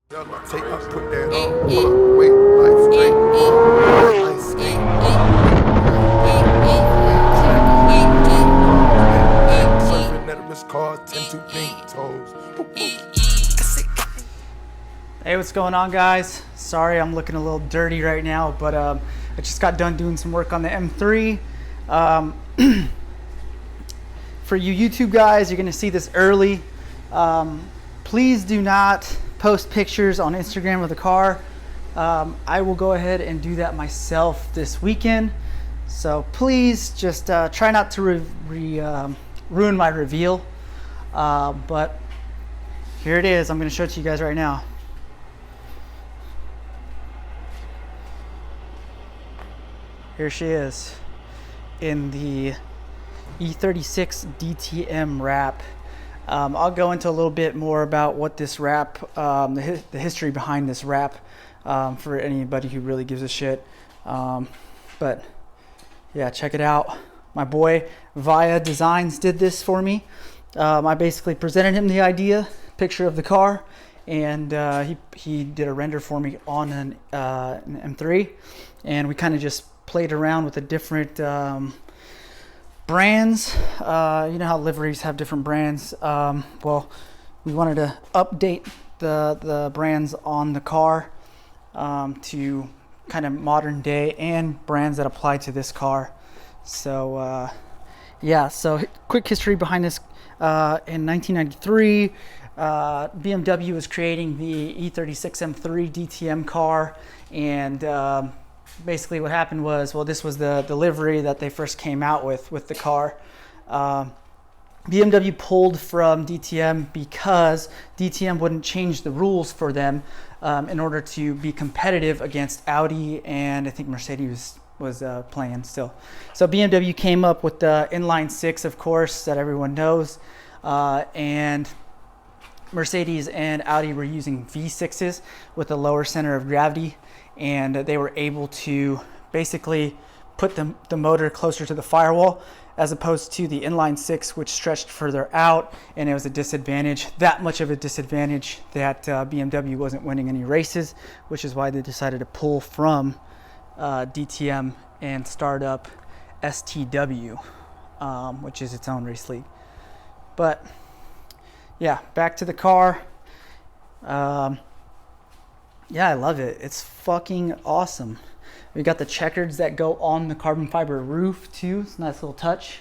Take up, put that on. Hold up, wait, life straight. Ice skate. Surfing at a wrist car, 10 to pink toes. Hey, what's going on, guys? Sorry I'm looking a little dirty right now, but I just got done doing some work on the M3. For you YouTube guys, you're gonna see this early. Please do not post pictures on Instagram of the car. I will go ahead and do that myself this weekend. So please just try not to ruin my reveal. But here it is. I'm gonna show it to you guys right now. Here she is in the E36 DTM wrap. I'll go into a little bit more about what this wrap, the history behind this wrap, for anybody who really gives a shit. But yeah, check it out. My boy Via Designs did this for me. I basically presented him the idea, picture of the car, and he did a render for me on an M3, and we kind of just played around with the different brands. You know how liveries have different brands. Well, we wanted to update the brands on the car to kind of modern day and brands that apply to this car. So yeah, so quick history behind this. In 1993, BMW was creating the E36 M3 DTM car, and basically what happened was, well, this was the livery that they first came out with the car. BMW pulled from DTM because DTM wouldn't change the rules for them in order to be competitive against Audi, and I think Mercedes was playing still. So BMW came up with the inline six, of course, that everyone knows, and Mercedes and Audi were using V6s with a lower center of gravity, and they were able to basically put the motor closer to the firewall as opposed to the inline six, which stretched further out, and it was a disadvantage, that much of a disadvantage that BMW wasn't winning any races, which is why they decided to pull from DTM and start up STW, which is its own race league. But yeah, back to the car. Yeah, I love it. It's fucking awesome. We got the checkers that go on the carbon fiber roof too. It's a nice little touch.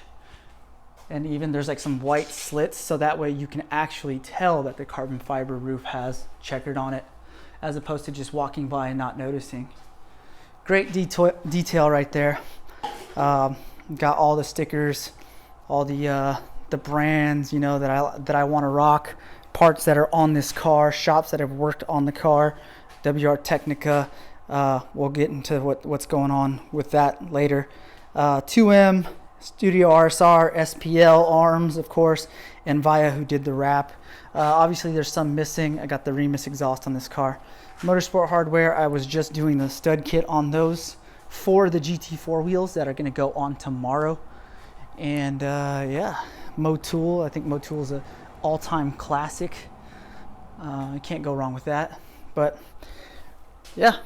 And even there's like some white slits, so that way you can actually tell that the carbon fiber roof has checkered on it, as opposed to just walking by and not noticing. Great detail right there. Got all the stickers, all the brands, you know, that I want to rock, parts that are on this car, shops that have worked on the car. WR Technica, we'll get into what's going on with that later. 2M, Studio RSR, SPL arms, of course, and Via, who did the wrap. Obviously there's some missing. I got the Remus exhaust on this car. Motorsport hardware, I was just doing the stud kit on those for the GT4 wheels that are going to go on tomorrow. And yeah, Motul, I think Motul is an all-time classic. You can't go wrong with that. But yeah,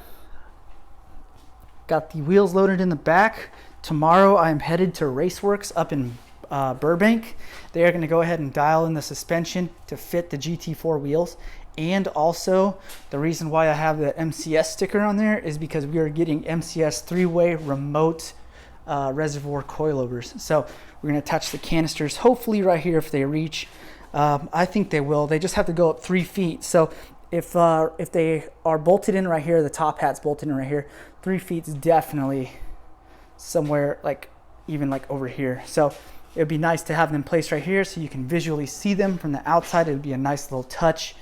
got the wheels loaded in the back. Tomorrow I'm headed to Raceworks up in Burbank. They are going to go ahead and dial in the suspension to fit the GT4 wheels. And also, the reason why I have the MCS sticker on there is because we are getting MCS 3-way remote reservoir coilovers. So we're going to attach the canisters, hopefully right here if they reach. I think they will. They just have to go up 3 feet. So if they are bolted in right here, the top hat's bolted in right here, 3 feet is definitely somewhere like even like over here. So it would be nice to have them placed right here so you can visually see them from the outside. It would be a nice little touch,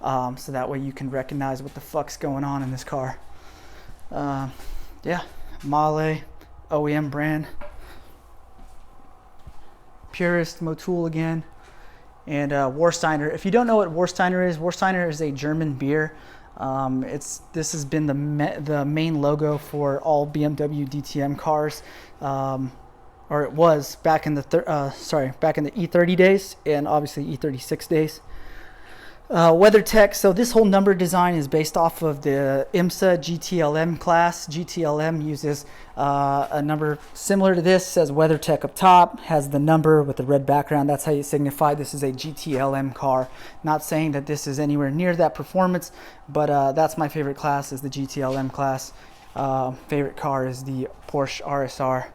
so that way you can recognize what the fuck's going on in this car. Yeah, Male, OEM brand, Purist, Motul again. And Warsteiner. If you don't know what Warsteiner is a German beer. This has been the main logo for all BMW DTM cars, or it was back in the E30 days, and obviously E36 days. WeatherTech, so this whole number design is based off of the IMSA GTLM class. GTLM uses a number similar to this, says WeatherTech up top, has the number with the red background. That's how you signify this is a GTLM car. Not saying that this is anywhere near that performance, but that's my favorite class, is the GTLM class. Favorite car is the Porsche RSR.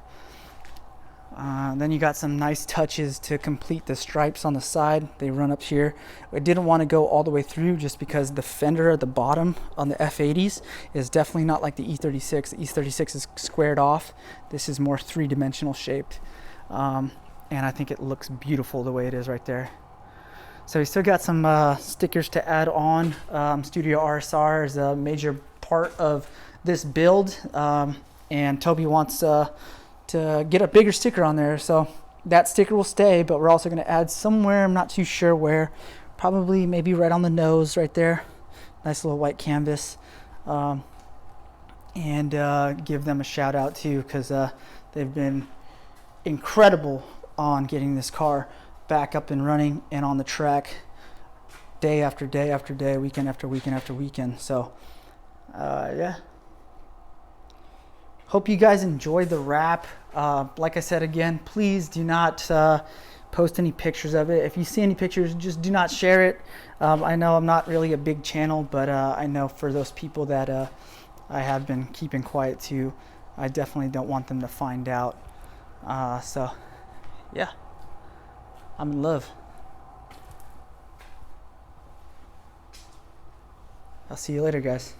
Then you got some nice touches to complete the stripes on the side. They run up here. I didn't want to go all the way through just because the fender at the bottom on the F80s is definitely not like the E36. The E36 is squared off. This is more three-dimensional shaped. And I think it looks beautiful the way it is right there. So we still got some stickers to add on. Studio RSR is a major part of this build. And Toby wants to get a bigger sticker on there, so that sticker will stay, but we're also going to add somewhere, I'm not too sure where, probably maybe right on the nose right there. Nice little white canvas. And give them a shout out too, because they've been incredible on getting this car back up and running and on the track day after day after day, weekend after weekend after weekend. So yeah, hope you guys enjoyed the wrap. Like I said again, please do not post any pictures of it. If you see any pictures, just do not share it. I know I'm not really a big channel, but I know for those people that I have been keeping quiet to, I definitely don't want them to find out. So yeah, I'm in love. I'll see you later, guys.